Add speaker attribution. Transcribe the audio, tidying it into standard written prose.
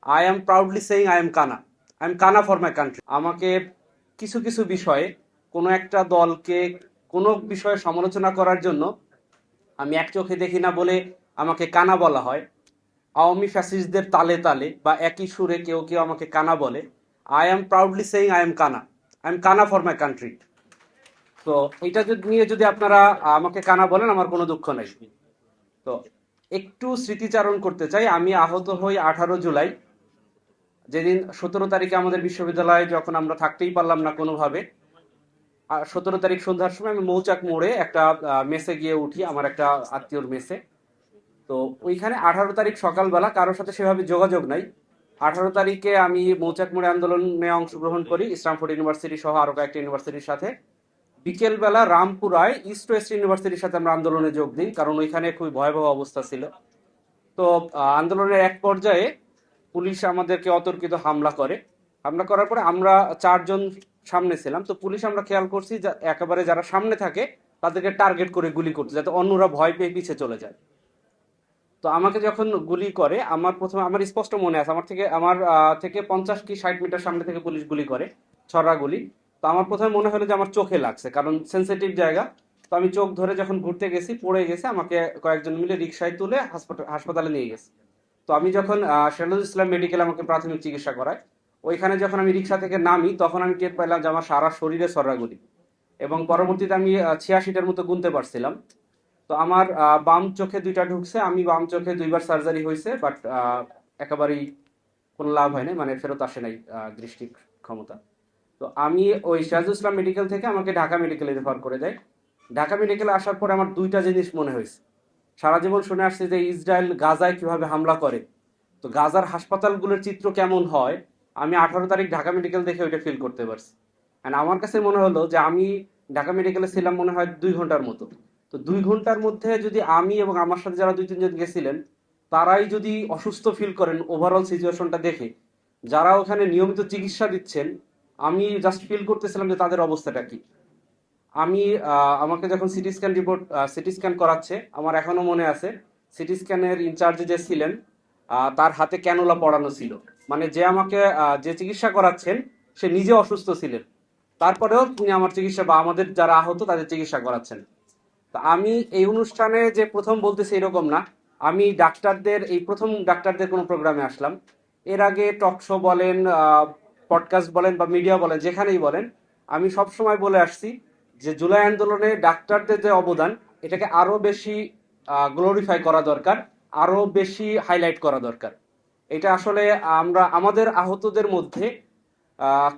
Speaker 1: I am proudly saying I am কানা। I am কানা for my country. আমাকে কিছু কিছু বিষয়ে কোনো একটা দলকে কোনো বিষয়ে সমালোচনা করার জন্য আমি এক চোখে দেখি না বলে আমাকে কানা বলা হয়। আওয়ামী ফ্যাসিস্টদের তালে তালে বা একই সুরে কেউ কেউ আমাকে কানা বলে। I am proudly saying I am কানা। আই এম কানা ফর মাই কান্ট্রি। তো এটা নিয়ে যদি আপনারা আমাকে কানা বলেন, আমার কোনো দুঃখ নেই। তো একটু স্মৃতিচারণ করতে চাই। আমি আহত হই 18 জুলাই, যেদিন 17 তারিখে আমাদের বিশ্ববিদ্যালয়ে যখন আমরা থাকতেই পারলাম না কোনোভাবে। 17 তারিখ সন্ধ্যার সময় আমি মৌচাক মোড়ে একটা মেসে গিয়ে উঠি, আমার একটা আত্মীয়র মেসে। তো ওইখানে 18 তারিখ সকালবেলা কারোর সাথে সেভাবে যোগাযোগ নাই। 18 তারিখে আমি মৌচাক মোড়ে আন্দোলনে অংশগ্রহণ করি স্ট্যামফোর্ড ইউনিভার্সিটি সহ আরো কয়েকটা ইউনিভার্সিটির সাথে। বিকেলবেলা রামপুরায় ইস্ট ওয়েস্ট ইউনিভার্সিটির সাথে আমরা আন্দোলনে যোগ দিই, কারণ ওইখানে খুবই ভয়াবহ অবস্থা ছিল। তো আন্দোলনের এক পর্যায়ে পুলিশ আমাদেরকে অতর্কিত হামলা করে। হামলা করার পরে আমরা 4 জন সামনে ছিলাম। তো পুলিশ আমরা খেয়াল করছি একেবারে যারা সামনে থাকে তাদেরকে টার্গেট করে গুলি করতে, যাতে অন্যরা ভয় পেয়ে পিছিয়ে চলে যায়। তো আমাকে যখন গুলি করে, আমার প্রথমে আমার স্পষ্ট মনে আছে, আমার থেকে 50 কি 60 মিটার সামনে থেকে পুলিশ গুলি করে, ছড়া গুলি। তো আমার প্রথমে মনে হলো যে আমার চোখে লাগছে, কারণ সেন্সিটিভ জায়গা। তো আমি চোখ ধরে যখন ঘুরতে গেছি, পড়ে গেছে, আমাকে কয়েকজন মিলে রিক্সায় তুলে হাসপাতালে নিয়ে গেছে। তো আমি যখন সিরাজুল ইসলাম মেডিকেল আমাকে প্রাথমিক চিকিৎসা করায়, ওইখানে যখন আমি রিক্সা থেকে নামি তখন আমি টের পেলাম যে আমার সারা শরীরে ছড়া গুলি। এবং পরবর্তীতে আমি 86টার মতো গুনতে পারছিলাম। তো আমার বাম চোখে 2টা ঢুকছে, আমি বাম চোখে 2বার সার্জারি হয়েছে, বাট একেবারেই কোনো লাভ হয় নাই, মানে ফেরত আসে নাই দৃষ্টি ক্ষমতা। তো আমি ওই সিরাজুল ইসলাম মেডিকেল থেকে আমাকে ঢাকা মেডিকেলে রেফার করে দেয়। ঢাকা মেডিকেলে আসার পর আমার 2টা জিনিস মনে হয়েছে। সারা জীবন শুনে আসছে যে ইসরায়েল গাজায় কিভাবে হামলা করে, তো গাজার হাসপাতালগুলোর চিত্র কেমন হয়, আমি 18 তারিখ ঢাকা মেডিকেল দেখে ওইটা ফিল করতে পারছি। And আমার কাছে মনে হলো যে আমি ঢাকা মেডিকেলে ছিলাম মনে হয় 2 ঘন্টার মতো। তো 2 ঘন্টার মধ্যে যদি আমি এবং আমার সাথে যারা 2-3 জন গেছিলেন তারাই যদি অসুস্থ ফিল করেন ওভারঅল সিচুয়েশনটা দেখে, যারা ওখানে নিয়মিত চিকিৎসা দিচ্ছেন, আমি জাস্ট ফিল করতেছিলাম যে তাদের অবস্থাটা কি। আমি আমাকে যখন সিটি স্ক্যান করাচ্ছে, আমার এখনো মনে আছে সিটি স্ক্যানের ইনচার্জে যে ছিলেন, তার হাতে ক্যানুলা পড়ানো ছিল। মানে যে আমাকে যে চিকিৎসা করাচ্ছেন সে নিজে অসুস্থ ছিলেন, তারপরেও তিনি আমার চিকিৎসা বা আমাদের যারা আহত তাদের চিকিৎসা করাচ্ছেন। তো আমি এই অনুষ্ঠানে যে প্রথম বলতেছি এরকম না। আমি এই প্রথম ডাক্তারদের কোনো প্রোগ্রামে আসলাম। এর আগে টক শো বলেন, পডকাস্ট বলেন বা মিডিয়া বলেন, যেখানেই বলেন, আমি সব সময় বলে আসছি যে জুলাই আন্দোলনে ডাক্তারদের যে অবদান, এটাকে আরো বেশি গ্লোরিফাই করা দরকার, আরো বেশি হাইলাইট করা দরকার। এটা আসলে আমরা আমাদের আহতদের মধ্যে আহ